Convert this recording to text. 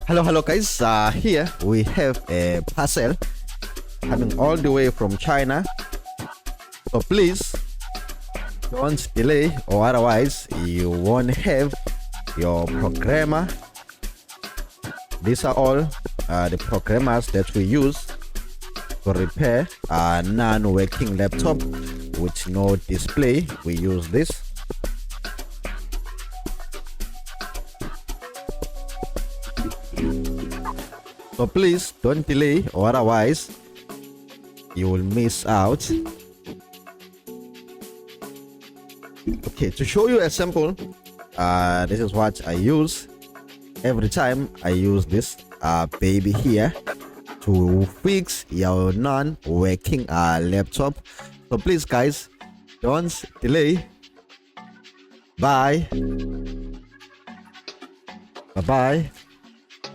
Hello guys, here we have a parcel coming all the way from China, so please don't delay, or otherwise you won't have your programmer. These are all the programmers that we use to repair a non-working laptop with no display. We use this. So please don't delay, or otherwise you will miss out. Okay, to show you a sample, this is what I use every time I use this baby here to fix your non-working laptop. So please guys, don't delay. Bye bye.